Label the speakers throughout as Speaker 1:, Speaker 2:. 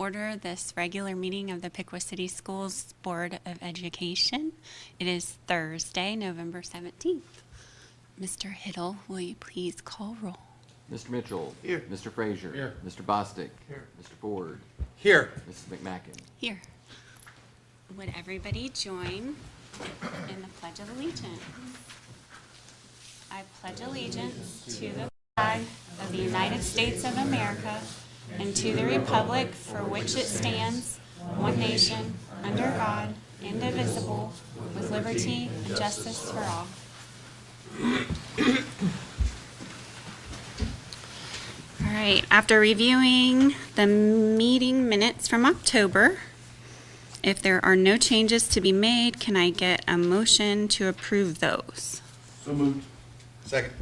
Speaker 1: order this regular meeting of the Piqua City Schools Board of Education. It is Thursday, November 17th. Mr. Hiddle, will you please call roll?
Speaker 2: Mr. Mitchell.
Speaker 3: Here.
Speaker 2: Mr. Frazier.
Speaker 3: Here.
Speaker 2: Mr. Bostic.
Speaker 3: Here.
Speaker 2: Mr. Ford.
Speaker 3: Here.
Speaker 2: Mrs. McMacken.
Speaker 1: Here. Would everybody join in the Pledge of Allegiance? I pledge allegiance to the flag of the United States of America and to the republic for which it stands, one nation, under God, indivisible, with liberty and justice for all. All right, after reviewing the meeting minutes from October, if there are no changes to be made, can I get a motion to approve those?
Speaker 3: So moved. Second.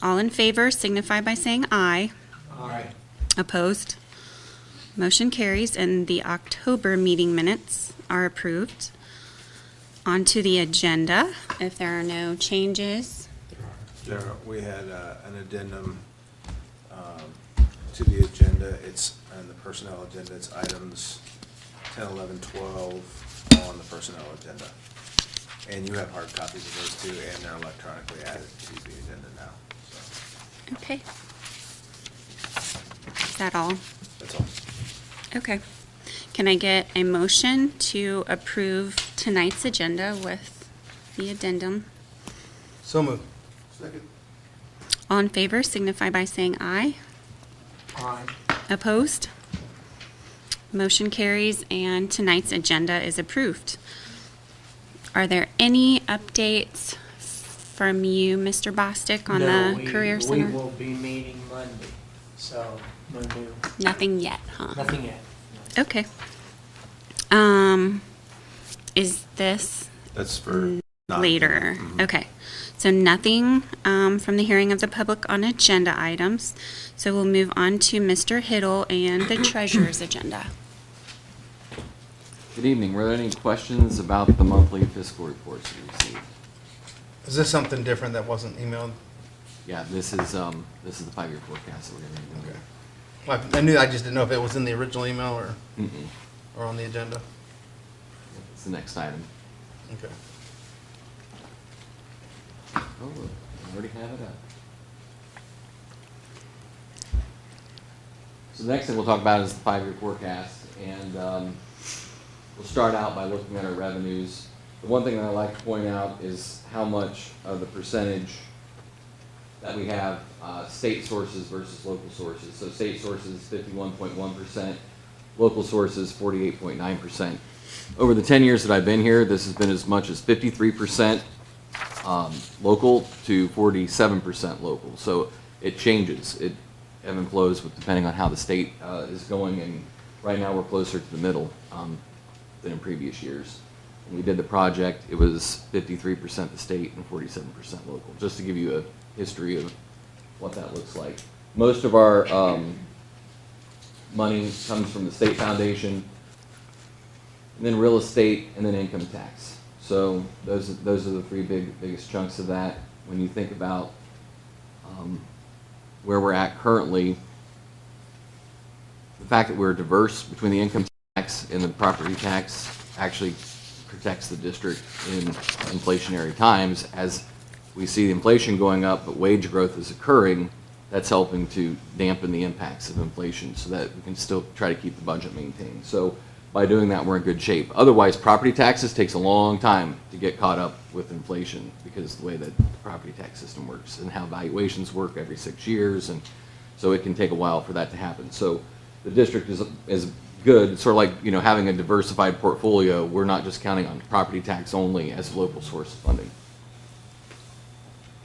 Speaker 1: All in favor signify by saying aye.
Speaker 3: Aye.
Speaker 1: Opposed? Motion carries, and the October meeting minutes are approved. On to the agenda, if there are no changes.
Speaker 4: We had an addendum to the agenda. It's on the personnel agenda. It's items 10, 11, 12 on the personnel agenda. And you have hard copies of those too, and they're electronically added to the agenda now. So
Speaker 1: Okay. Is that all?
Speaker 4: that's all.
Speaker 1: Okay. Can I get a motion to approve tonight's agenda with the addendum?
Speaker 3: So moved. Second.
Speaker 1: All in favor signify by saying aye.
Speaker 3: Aye.
Speaker 1: Opposed? Motion carries, and tonight's agenda is approved. Are there any updates from you, Mr. Bostic, on the Career Center?
Speaker 5: We will be meeting Monday, so no new,
Speaker 1: Nothing yet, huh?
Speaker 5: nothing yet.
Speaker 1: Okay. Is this
Speaker 4: That's for
Speaker 1: later?
Speaker 4: Mhm.
Speaker 1: Okay. So nothing from the hearing of the public on agenda items. So we'll move on to Mr. Hiddle and the treasurer's agenda.
Speaker 2: Good evening. Were there any questions about the monthly fiscal reports you received?
Speaker 3: Is this something different that wasn't emailed?
Speaker 2: Yeah, this is the 5-year forecast that we're going to be doing.
Speaker 3: Well, I just didn't know if it was in the original email
Speaker 2: Mm-mm.
Speaker 3: or on the agenda.
Speaker 2: It's the next item.
Speaker 3: Okay.
Speaker 2: Oh, I already have it up. So the next thing we'll talk about is the 5-year forecast, and we'll start out by looking at our revenues. The one thing that I like to point out is how much of the percentage that we have state sources versus local sources. So state sources 51.1%, local sources 48.9%. Over the 10 years that I've been here, this has been as much as 53% local to 47% local. So it changes. It ebb and flows with depending on how the state is going, and right now we're closer to the middle than in previous years. When we did the project, it was 53% the state and 47% local, just to give you a history of what that looks like. Most of our money comes from the state foundation, and then real estate, and then income tax. So those are the three biggest chunks of that. When you think about where we're at currently, the fact that we're diverse between the income tax and the property tax actually protects the district in inflationary times. As we see the inflation going up, but wage growth is occurring, that's helping to dampen the impacts of inflation so that we can still try to keep the budget maintained. So by doing that, we're in good shape. Otherwise, property taxes takes a long time to get caught up with inflation because of the way that the property tax system works and how valuations work every 6 years, and so it can take a while for that to happen. So the district is good. It's sort of like, having a diversified portfolio. We're not just counting on property tax only as a local source of funding.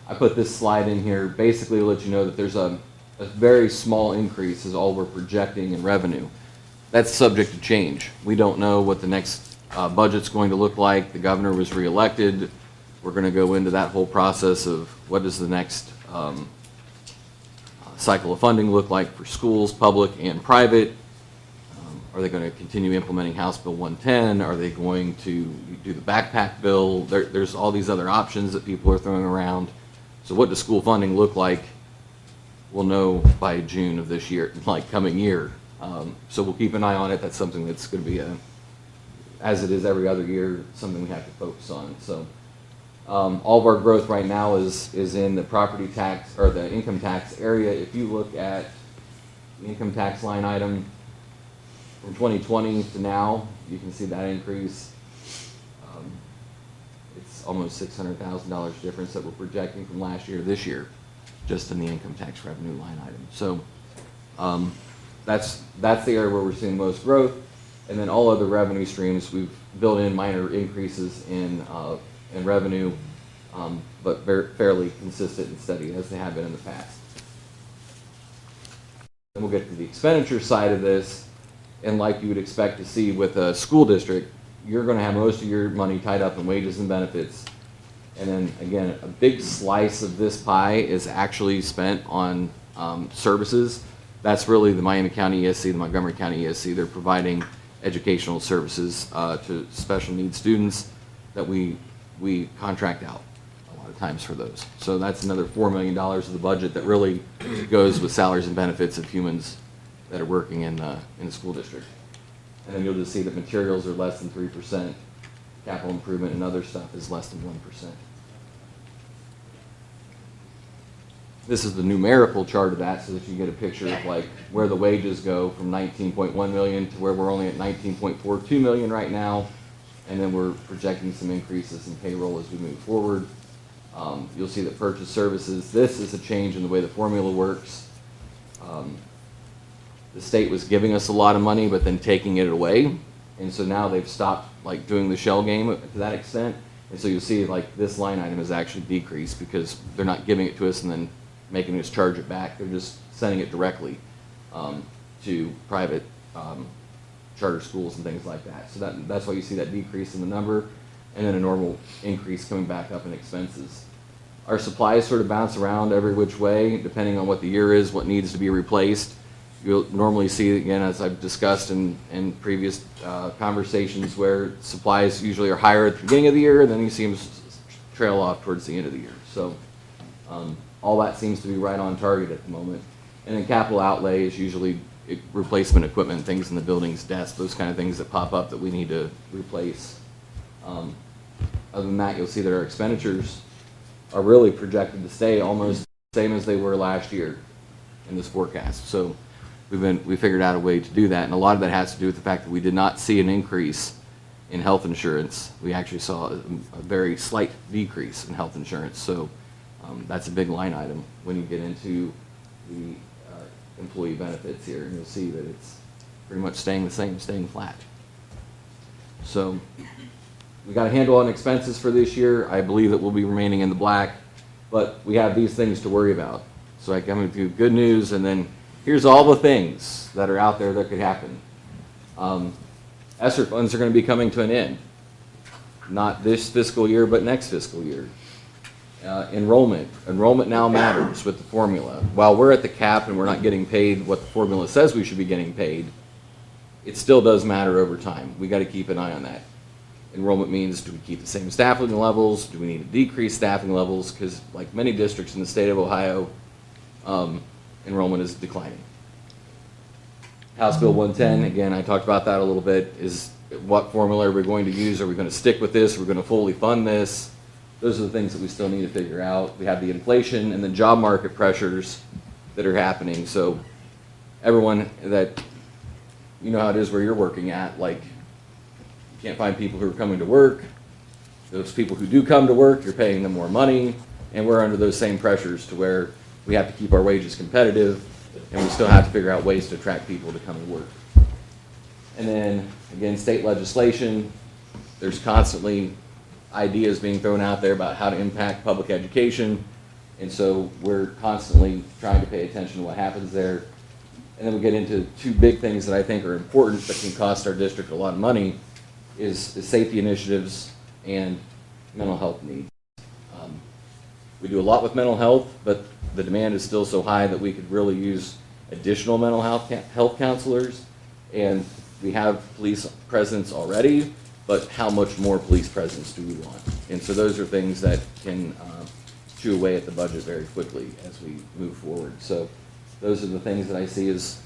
Speaker 2: I put this slide in here basically to let you know that there's a very small increase is all we're projecting in revenue. That's subject to change. We don't know what the next budget's going to look like. The governor was reelected. We're going to go into that whole process of what does the next cycle of funding look like for schools, public and private. Are they going to continue implementing House Bill 110? Are they going to do the backpack bill? There's all these other options that people are throwing around. So what does school funding look like? We'll know by June of this year, like coming year. So we'll keep an eye on it. That's something that's going to be as it is every other year, something we have to focus on. So all of our growth right now is in the property tax or the income tax area. If you look at the income tax line item from 2020 to now, you can see that increase. It's almost $600,000 difference that we're projecting from last year to this year, just in the income tax revenue line item. So that's the area where we're seeing most growth. And then all other revenue streams, we've built in minor increases in revenue, but fairly consistent and steady as they have been in the past. Then we'll get to the expenditure side of this, and like you would expect to see with a school district, you're going to have most of your money tied up in wages and benefits. And then again, a big slice of this pie is actually spent on services. That's really the Miami County ESC, the Montgomery County ESC. They're providing educational services to special needs students that we contract out a lot of times for those. So that's another $4 million of the budget that really goes with salaries and benefits of humans that are working in the school district. And then you'll just see that materials are less than 3%, capital improvement and other stuff is less than 1%. This is the numerical chart of that so that you get a picture of like where the wages go from 19.1 million to where we're only at 19.42 million right now. And then we're projecting some increases in payroll as we move forward. You'll see that purchase services, this is a change in the way the formula works. The state was giving us a lot of money, but then taking it away. And so now they've stopped like doing the shell game to that extent. And so you'll see like this line item has actually decreased because they're not giving it to us and then making us charge it back. They're just sending it directly to private charter schools and things like that. So that's why you see that decrease in the number and then a normal increase coming back up in expenses. Our supplies sort of bounce around every which way depending on what the year is, what needs to be replaced. You'll normally see, again, as I've discussed in previous conversations, where supplies usually are higher at the beginning of the year, and then you see them trail off towards the end of the year. So all that seems to be right on target at the moment. And then capital outlay is usually replacement equipment, things in the buildings, desks, those kind of things that pop up that we need to replace. Other than that, you'll see that our expenditures are really projected to stay almost the same as they were last year in this forecast. So we figured out a way to do that, and a lot of that has to do with the fact that we did not see an increase in health insurance. We actually saw a very slight decrease in health insurance. So that's a big line item when you get into the employee benefits here, and you'll see that it's pretty much staying the same, staying flat. So we got a handle on expenses for this year. I believe that we'll be remaining in the black, but we have these things to worry about. So I come with you good news, and then here's all the things that are out there that could happen. ESSER funds are going to be coming to an end. Not this fiscal year, but next fiscal year. Enrollment now matters with the formula. While we're at the cap and we're not getting paid what the formula says we should be getting paid, it still does matter over time. We got to keep an eye on that. Enrollment means, do we keep the same staffing levels? Do we need to decrease staffing levels? Because like many districts in the state of Ohio, enrollment is declining. House Bill 110, again, I talked about that a little bit, is what formula are we going to use? Are we going to stick with this? Are we going to fully fund this? Those are the things that we still need to figure out. We have the inflation and the job market pressures that are happening. So everyone that, you know how it is where you're working at, like you can't find people who are coming to work. Those people who do come to work, you're paying them more money, and we're under those same pressures to where we have to keep our wages competitive, and we still have to figure out ways to attract people to come and work. And then, again, state legislation, there's constantly ideas being thrown out there about how to impact public education, and so we're constantly trying to pay attention to what happens there. And then we get into two big things that I think are important that can cost our district a lot of money, is safety initiatives and mental health needs. We do a lot with mental health, but the demand is still so high that we could really use additional mental health counselors, and we have police presence already, but how much more police presence do we want? And so those are things that can chew away at the budget very quickly as we move forward. So those are the things that I see as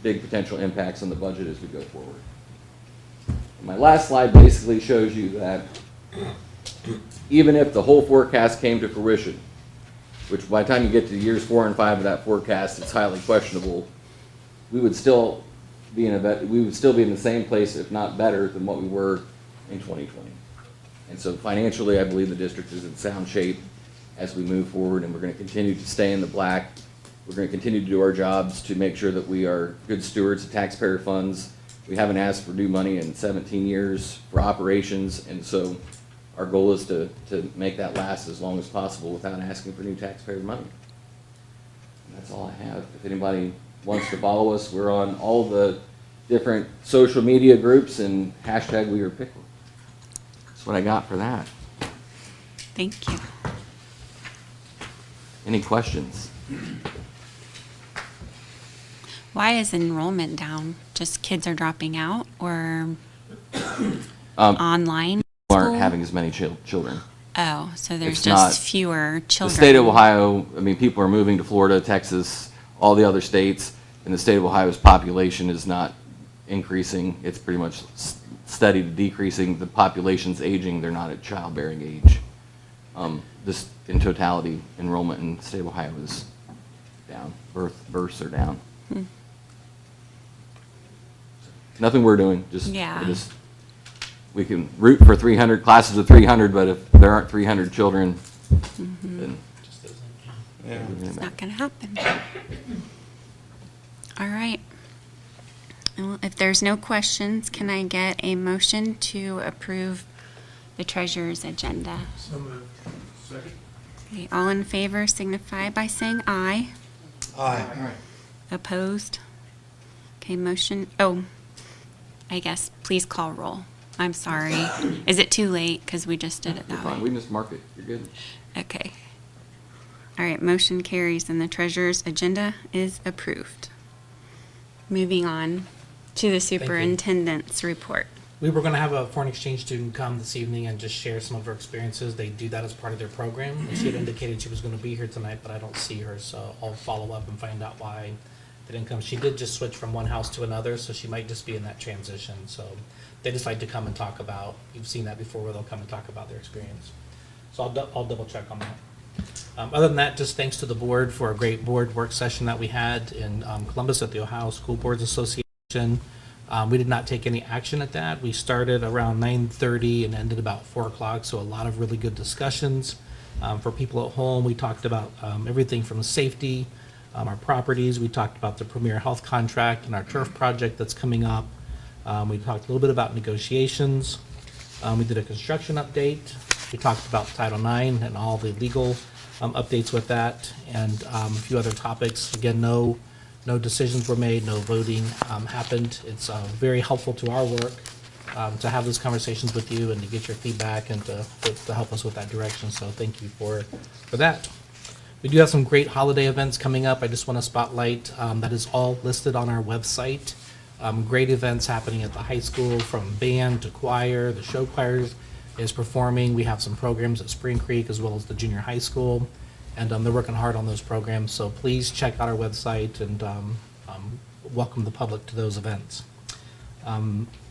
Speaker 2: big potential impacts on the budget as we go forward. My last slide basically shows you that even if the whole forecast came to fruition, which by the time you get to years 4 and 5 of that forecast, it's highly questionable, we would still be in the same place, if not better, than what we were in 2020. And so financially, I believe the district is in sound shape as we move forward, and we're going to continue to stay in the black. We're going to continue to do our jobs to make sure that we are good stewards of taxpayer funds. We haven't asked for new money in 17 years for operations, and so our goal is to make that last as long as possible without asking for new taxpayer money. And that's all I have. If anybody wants to follow us, we're on all the different social media groups and hashtag We Are Piqua. That's what I got for that.
Speaker 1: Thank you.
Speaker 2: Any questions?
Speaker 1: Why is enrollment down? Just kids are dropping out, or online
Speaker 2: Aren't
Speaker 1: school?
Speaker 2: having as many children.
Speaker 1: Oh, so there's
Speaker 2: It's
Speaker 1: just
Speaker 2: not-
Speaker 1: fewer
Speaker 2: The
Speaker 1: children.
Speaker 2: state of Ohio, I mean, people are moving to Florida, Texas, all the other states, and the state of Ohio's population is not increasing. It's pretty much steady to decreasing. The population's aging. They're not at childbearing age. This, in totality, enrollment in the state of Ohio is down. Births are down. Nothing we're doing, just,
Speaker 1: Yeah.
Speaker 2: we can root for 300 classes of 300, but if there aren't 300 children, then
Speaker 3: Yeah.
Speaker 1: It's not going to happen. All right. Well, if there's no questions, can I get a motion to approve the treasurer's agenda?
Speaker 5: So moved. Second.
Speaker 1: Okay, all in favor signify by saying aye.
Speaker 3: Aye.
Speaker 1: Opposed? Okay, motion, I guess, please call roll. I'm sorry. Is it too late? Because we just did it
Speaker 2: you're
Speaker 1: that
Speaker 2: fine.
Speaker 1: way.
Speaker 2: We missed market. You're good.
Speaker 1: Okay. All right, motion carries and the treasurer's agenda is approved. Moving on to the superintendent's report.
Speaker 6: We were going to have a foreign exchange student come this evening and just share some of her experiences. They do that as part of their program. And she had indicated she was going to be here tonight, but I don't see her, so I'll follow up and find out why they didn't come. She did just switch from one house to another, so she might just be in that transition. So they just like to come and talk about, you've seen that before, where they'll come and talk about their experience. So I'll double check on that. Other than that, just thanks to the board for a great board work session that we had in Columbus at the Ohio School Boards Association. We did not take any action at that. We started around 9:30 and ended about 4 o'clock, so a lot of really good discussions. For people at home, we talked about everything from safety, our properties. We talked about the Premier Health contract and our turf project that's coming up. We talked a little bit about negotiations. We did a construction update. We talked about Title IX and all the legal updates with that, and a few other topics. Again, no decisions were made, no voting happened. It's very helpful to our work to have those conversations with you and to get your feedback and to help us with that direction. So thank you for that. We do have some great holiday events coming up. I just want to spotlight that is all listed on our website. Great events happening at the high school, from band to choir. The show choirs is performing. We have some programs at Spring Creek as well as the junior high school, and they're working hard on those programs. So please check out our website and welcome the public to those events.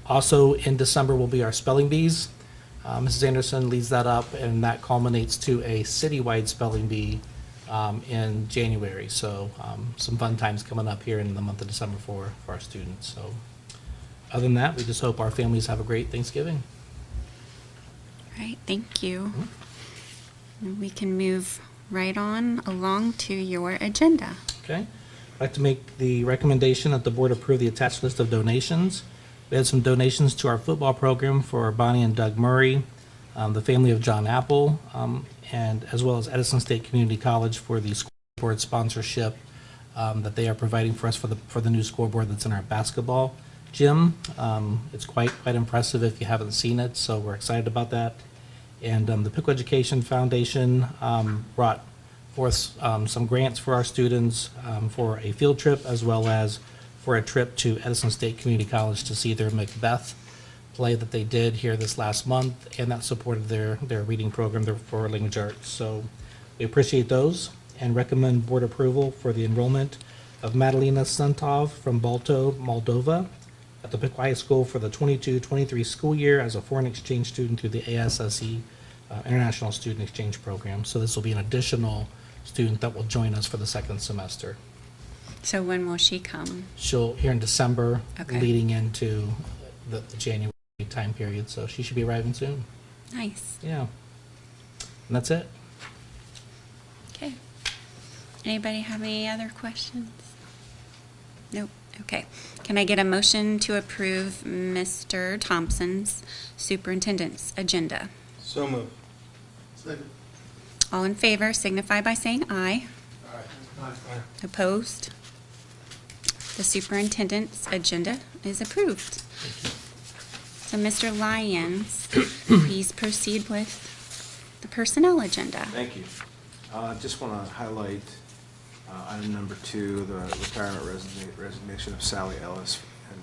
Speaker 6: Also in December will be our spelling bees. Mrs. Anderson leads that up, and that culminates to a citywide spelling bee in January. So some fun times coming up here in the month of December for our students. So other than that, we just hope our families have a great Thanksgiving.
Speaker 1: All right, thank you. We can move right on along to your agenda.
Speaker 6: Okay. I'd like to make the recommendation that the board approve the attached list of donations. We had some donations to our football program for Bonnie and Doug Murray, the family of John Apple, and as well as Edison State Community College for the scoreboard sponsorship that they are providing for us for the new scoreboard that's in our basketball gym. It's quite impressive if you haven't seen it, so we're excited about that. And the Piqua Education Foundation brought forth some grants for our students for a field trip, as well as for a trip to Edison State Community College to see their Macbeth play that they did here this last month, and that supported their reading program for language arts. So we appreciate those and recommend board approval for the enrollment of Madalina Suntov from Balto, Moldova, at the Piqua High School for the 22-23 school year as a foreign exchange student through the ASSE International Student Exchange Program. So this will be an additional student that will join us for the second semester.
Speaker 1: So when will she come?
Speaker 6: She'll here in December,
Speaker 1: Okay.
Speaker 6: leading into the January time period. So she should be arriving soon.
Speaker 1: Nice.
Speaker 6: Yeah, and that's it.
Speaker 1: Okay. Anybody have any other questions? Nope. Okay. Can I get a motion to approve Mr. Thompson's superintendent's agenda?
Speaker 3: So moved. Second.
Speaker 1: All in favor signify by saying aye.
Speaker 3: Aye.
Speaker 1: Opposed? The superintendent's agenda is approved. So, Mr. Lyons, please proceed with the personnel agenda.
Speaker 4: Thank you. I just want to highlight item number 2, the retirement resignation of Sally Ellis, and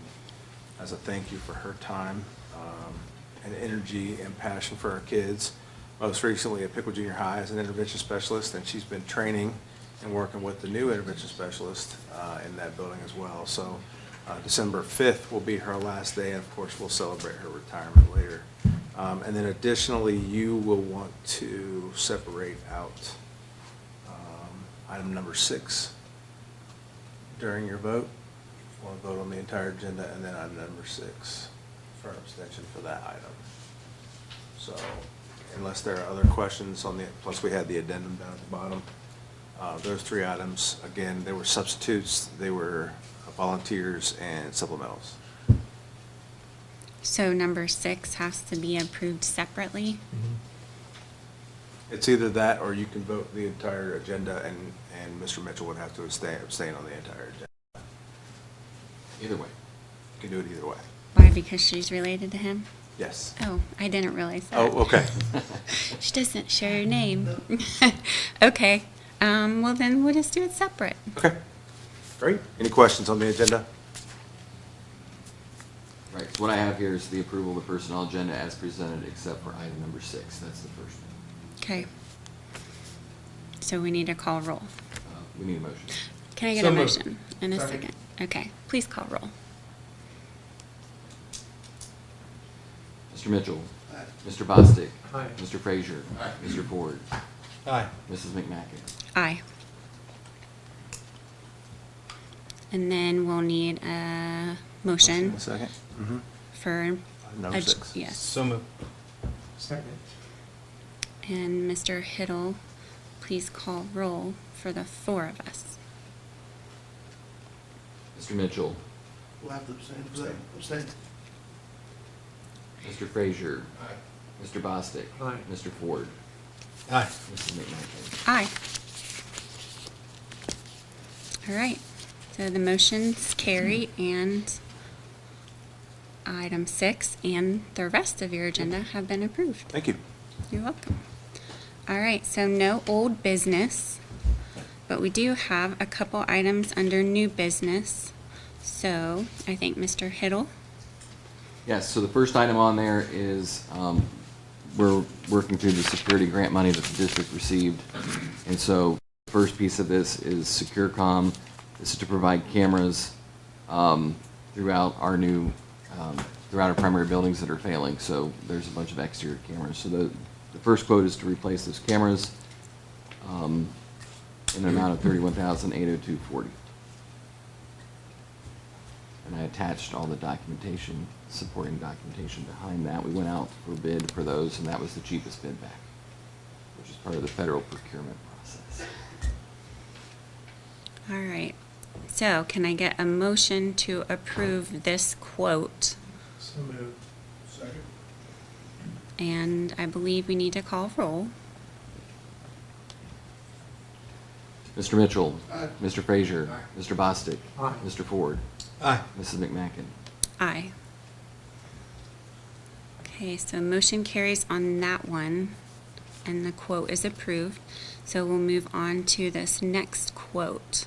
Speaker 4: as a thank you for her time and energy and passion for our kids. Most recently at Piqua Junior High as an intervention specialist, and she's been training and working with the new intervention specialist in that building as well. So December 5th will be her last day, and of course we'll celebrate her retirement later. And then additionally, you will want to separate out item number 6 during your vote. Want to vote on the entire agenda, and then item number 6 for an abstention for that item. So unless there are other questions on the, plus we had the addendum down at the bottom. Those 3 items, again, they were substitutes, they were volunteers and supplementals.
Speaker 1: So, number 6 has to be approved separately.
Speaker 4: It's either that or you can vote the entire agenda, and Mr. Mitchell would have to abstain on the entire agenda.
Speaker 2: Either way.
Speaker 4: You can do it either way.
Speaker 1: Why? Because she's related to him?
Speaker 4: Yes.
Speaker 1: Oh, I didn't realize that.
Speaker 4: Oh, okay.
Speaker 1: She doesn't share your name. Okay. Well, then we'll just do it separate.
Speaker 4: Okay. Great. Any questions on the agenda?
Speaker 2: Right, so what I have here is the approval of the personnel agenda as presented, except for item number 6. That's the first one.
Speaker 1: Okay. So we need to call roll.
Speaker 2: We need a motion.
Speaker 1: Can I get
Speaker 3: So
Speaker 1: a
Speaker 3: moved.
Speaker 1: motion in a
Speaker 3: Second.
Speaker 1: second? Okay, please call roll.
Speaker 2: Mr. Mitchell.
Speaker 3: Aye.
Speaker 2: Mr. Bostic.
Speaker 3: Aye.
Speaker 2: Mr. Frazier.
Speaker 3: Aye.
Speaker 2: Mr. Ford.
Speaker 3: Aye.
Speaker 2: Mrs. McMacken.
Speaker 1: Aye. And then we'll need a motion
Speaker 4: A second. Mm-hmm.
Speaker 1: for.
Speaker 4: Number
Speaker 1: a-
Speaker 4: 6.
Speaker 1: Yes.
Speaker 3: So moved. Second.
Speaker 1: And Mr. Hiddle, please call roll for the 4 of us.
Speaker 2: Mr. Mitchell.
Speaker 3: We'll have to abstain for that. Abstain.
Speaker 2: Mr. Frazier.
Speaker 3: Aye.
Speaker 2: Mr. Bostic.
Speaker 3: Aye.
Speaker 2: Mr. Ford.
Speaker 3: Aye.
Speaker 2: Mrs. McMacken.
Speaker 1: Aye. All right, so the motions carry, and item 6 and the rest of your agenda have been approved.
Speaker 4: Thank you.
Speaker 1: You're welcome. All right, so no old business, but we do have a couple items under new business. So I think Mr. Hiddle.
Speaker 2: Yes, so the first item on there is, we're working through the security grant money that the district received. And so the first piece of this is SecureCom. This is to provide cameras throughout our new, throughout our primary buildings that are failing. So there's a bunch of exterior cameras. So the first quote is to replace those cameras in an amount of $31,802.40. And I attached all the documentation, supporting documentation behind that. We went out for bid for those, and that was the cheapest bid back, which is part of the federal procurement process.
Speaker 1: All right, so can I get a motion to approve this quote?
Speaker 3: So moved. Second.
Speaker 1: And I believe we need to call roll.
Speaker 2: Mr. Mitchell.
Speaker 3: Aye.
Speaker 2: Mr. Frazier.
Speaker 3: Aye.
Speaker 2: Mr. Bostic.
Speaker 3: Aye.
Speaker 2: Mr. Ford.
Speaker 3: Aye.
Speaker 2: Mrs. McMacken.
Speaker 1: Aye. Okay, so motion carries on that one, and the quote is approved. So we'll move on to this next quote.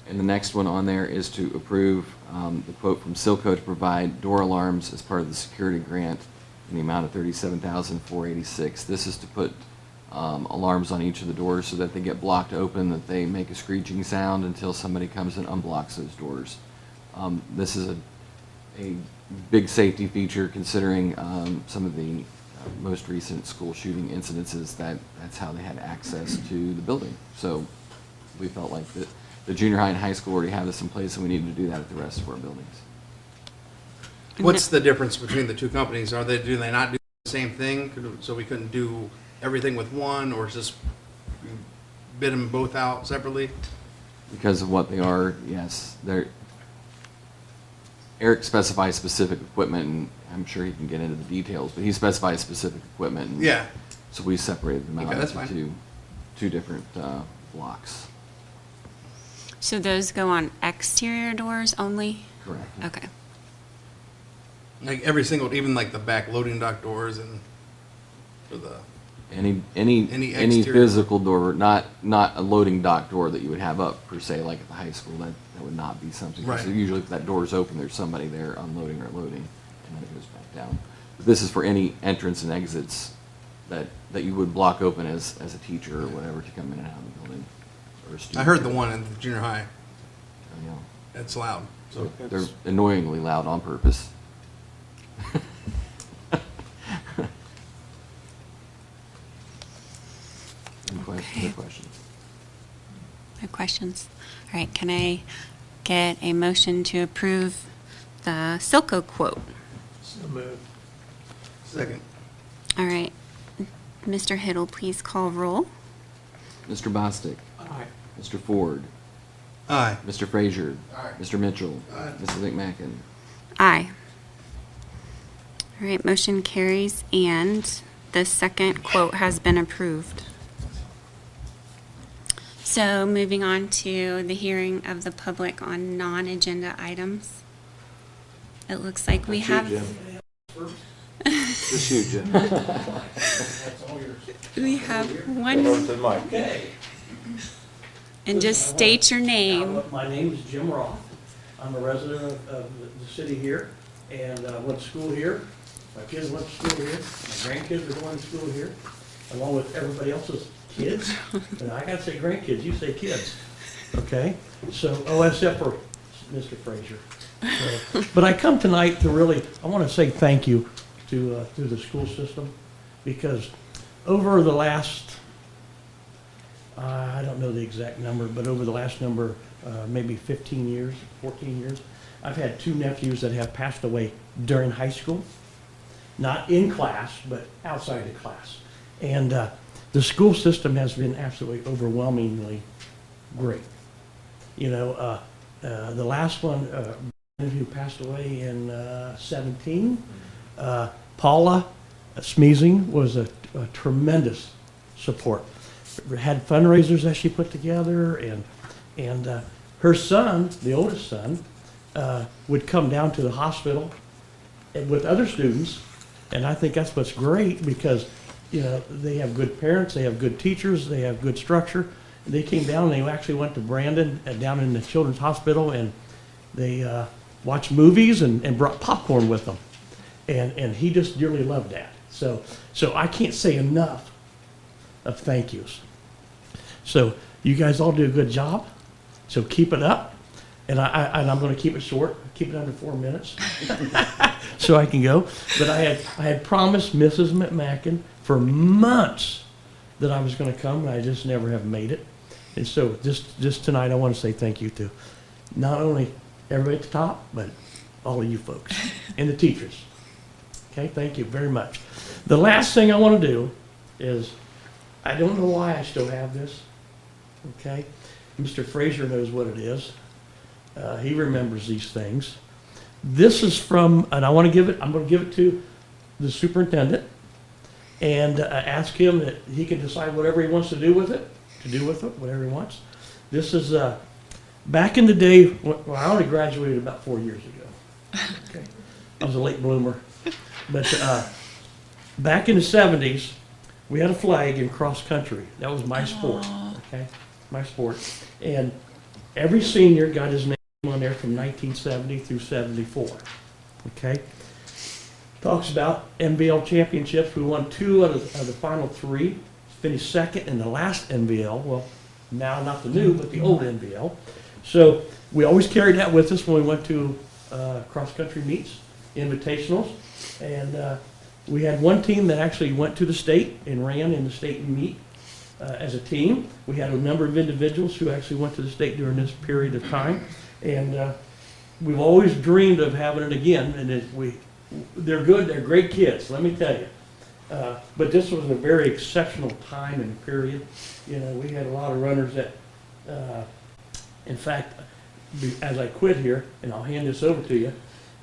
Speaker 2: And the next one on there is to approve the quote from Silco to provide door alarms as part of the security grant in the amount of $37,486. This is to put alarms on each of the doors so that they get blocked open, that they make a screeching sound until somebody comes and unblocks those doors. This is a big safety feature considering some of the most recent school shooting incidences that's how they had access to the building. So we felt like the junior high and high school already have this in place, and we needed to do that at the rest of our buildings.
Speaker 7: What's the difference between the two companies? Do they not do the same thing? So we couldn't do everything with one, or just bid them both out separately?
Speaker 2: Because of what they are, yes. Eric specifies specific equipment, and I'm sure he can get into the details, but he specifies specific equipment. And
Speaker 7: Yeah.
Speaker 2: so we separated them out
Speaker 7: Okay, that's
Speaker 2: into
Speaker 7: fine.
Speaker 2: two different blocks.
Speaker 1: So those go on exterior doors only?
Speaker 2: Correct.
Speaker 1: Okay.
Speaker 7: Like every single, even like the back loading dock doors and for the,
Speaker 2: Any
Speaker 7: Any exterior-
Speaker 2: physical door, not a loading dock door that you would have up per se, like at the high school. That would not be something. 'Cause
Speaker 7: Right.
Speaker 2: usually, if that door is open, there's somebody there unloading or loading, and then it goes back down. But this is for any entrance and exits that you would block open as a teacher or whatever to come in and out of the building. Or a student.
Speaker 7: I heard the one in the junior high.
Speaker 2: You know,
Speaker 7: It's loud. So
Speaker 2: they're annoyingly loud on purpose. Any questions?
Speaker 1: No questions? All right, can I get a motion to approve the Silco quote?
Speaker 3: So moved.
Speaker 7: second.
Speaker 1: All right, Mr. Hiddle, please call roll.
Speaker 2: Mr. Bostic.
Speaker 3: Aye.
Speaker 2: Mr. Ford.
Speaker 7: Aye.
Speaker 2: Mr. Frazier.
Speaker 3: Aye.
Speaker 2: Mr. Mitchell.
Speaker 3: Aye.
Speaker 2: Mrs. McMacken.
Speaker 1: Aye. All right, motion carries, and the second quote has been approved. So moving on to the hearing of the public on non-agenda items. It looks like we have.
Speaker 4: Just you, Jim.
Speaker 1: We have one, and just state your name.
Speaker 8: My name is Jim Roth. I'm a resident of the city here, and went to school here. My kids went to school here. My grandkids are going to school here, along with everybody else's kids. And I gotta say grandkids, you say kids, okay? So, except for Mr. Frazier. So, but I come tonight to really, I want to say thank you to the school system, because over the last, I don't know the exact number, but over the last number, maybe 15 years, 14 years, I've had two nephews that have passed away during high school. Not in class, but outside of class. And the school system has been absolutely overwhelmingly great. You know, the last one, who passed away in 17, Paula Smeezing was a tremendous support. Had fundraisers that she put together, and her son, the oldest son, would come down to the hospital and with other students, and I think that's what's great, because you know they have good parents, they have good teachers, they have good structure. They came down, and they actually went to Brandon down in the Children's Hospital, and they watched movies and brought popcorn with them, and he just dearly loved that. So I can't say enough of thank yous. So you guys all do a good job. So keep it up, and I'm going to keep it short, keep it under 4 minutes, so I can go. But I had promised Mrs. McMacken for months that I was going to come, and I just never have made it. And so just tonight, I want to say thank you to not only everybody at the top, but all of you folks and the teachers. Okay, thank you very much. The last thing I want to do is, I don't know why I still have this. Okay, Mr. Frazier knows what it is. He remembers these things. This is from, and I'm going to give it to the superintendent, and ask him that he can decide whatever he wants to do with it, whatever he wants. This is back in the day, well, I only graduated about 4 years ago. Okay, I was a late bloomer. But back in the 70s, we had a flag in cross country. That was my sport, okay? My sport. And every senior got his name on there from 1970 through 74, okay? Talks about NBL championships. We won 2 out of the final 3, finished second in the last NVL, well, now not the new, but the old NVL. So we always carried that with us when we went to cross-country meets, invitationals. And we had one team that actually went to the state and ran in the state meet as a team. We had a number of individuals who actually went to the state during this period of time. And we've always dreamed of having it again. And they're good, they're great kids, let me tell you. But this was a very exceptional time and period. You know, we had a lot of runners that, in fact, as I quit here, and I'll hand this over to you,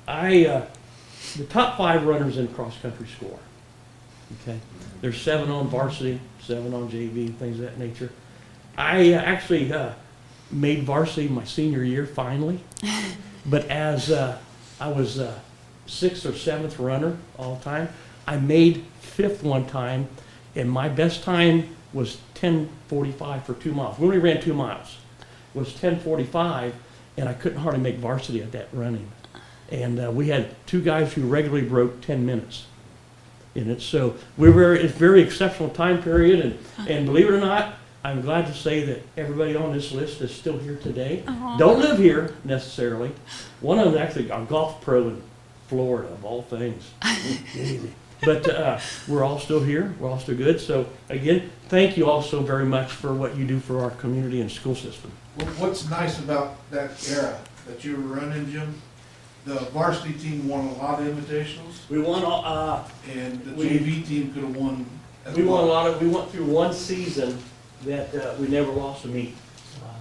Speaker 8: the top 5 runners in cross-country score. Okay, there's 7 on varsity, 7 on JV, things of that nature. I actually made varsity my senior year finally, but as I was 6th or 7th runner all the time, I made 5th one time, and my best time was 10:45 for 2 miles. We only ran 2 miles. It was 10:45, and I couldn't hardly make varsity at that running. And we had 2 guys who regularly broke 10 minutes in it. So it's a very exceptional time period, and believe it or not, I'm glad to say that everybody on this list is still here today.
Speaker 1: Aw.
Speaker 8: Don't live here necessarily. One of them actually a golf pro in Florida, of all things. But we're all still here. We're all still good. So again, thank you all so very much for what you do for our community and school system.
Speaker 3: Well, what's nice about that era that you were running, Jim, the varsity team won a lot of invitationals,
Speaker 8: We won.
Speaker 3: and the
Speaker 8: We-
Speaker 3: JV team could have won as
Speaker 8: We won a
Speaker 3: well.
Speaker 8: lot of. We went through one season that we never lost a meet.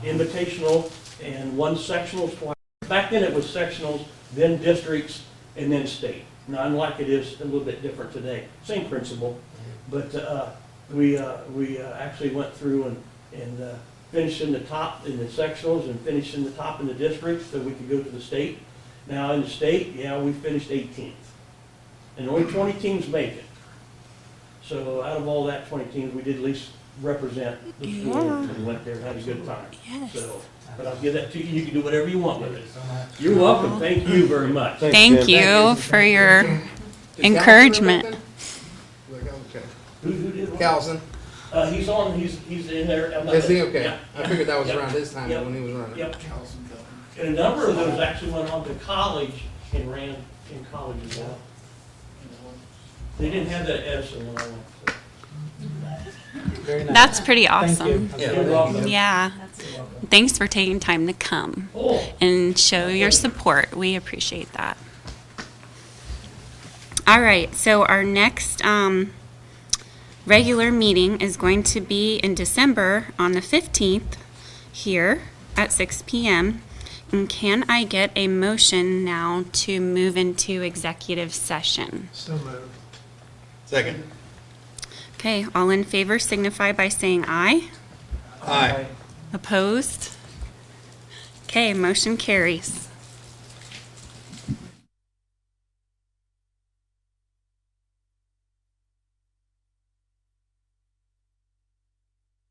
Speaker 8: Invitational and one sectionals twice. Back then it was sectionals, then districts, and then state. Not unlike it is a little bit different today. Same principle, but we actually went through and finished in the top in the sectionals and finished in the top in the districts so we could go to the state. Now in the state, yeah, we finished 18th, and only 20 teams make it. So out of all that 20 teams, we did at least represent the school and went there and had a good time.
Speaker 1: Yes.
Speaker 8: So, but I'll give that to you. You can do whatever you want with it. You're welcome. Thank you very much.
Speaker 1: Thank you for your encouragement.
Speaker 8: Who did what?
Speaker 7: Calvin,
Speaker 8: He's on. He's in there.
Speaker 7: is he okay?
Speaker 8: Yeah.
Speaker 7: I figured that was
Speaker 8: Yep.
Speaker 7: around his time
Speaker 8: Yep.
Speaker 7: when he was running.
Speaker 8: Yep.
Speaker 3: Allison Company.
Speaker 8: And a number of those actually went on to college and ran in college as well. They didn't have that at Edison when I went. So.
Speaker 6: Very nice.
Speaker 1: That's pretty
Speaker 6: Thank
Speaker 1: awesome.
Speaker 6: you.
Speaker 8: You're welcome.
Speaker 1: Yeah. Thanks for taking time to come
Speaker 8: Oh.
Speaker 1: and show your support. We appreciate that. All right, so our next regular meeting is going to be in December on the 15th here at 6 p.m. And can I get a motion now to move into executive session?
Speaker 3: So moved.
Speaker 7: Second.
Speaker 1: Okay, all in favor signify by saying aye.
Speaker 7: Aye.
Speaker 1: Opposed? Okay, motion carries.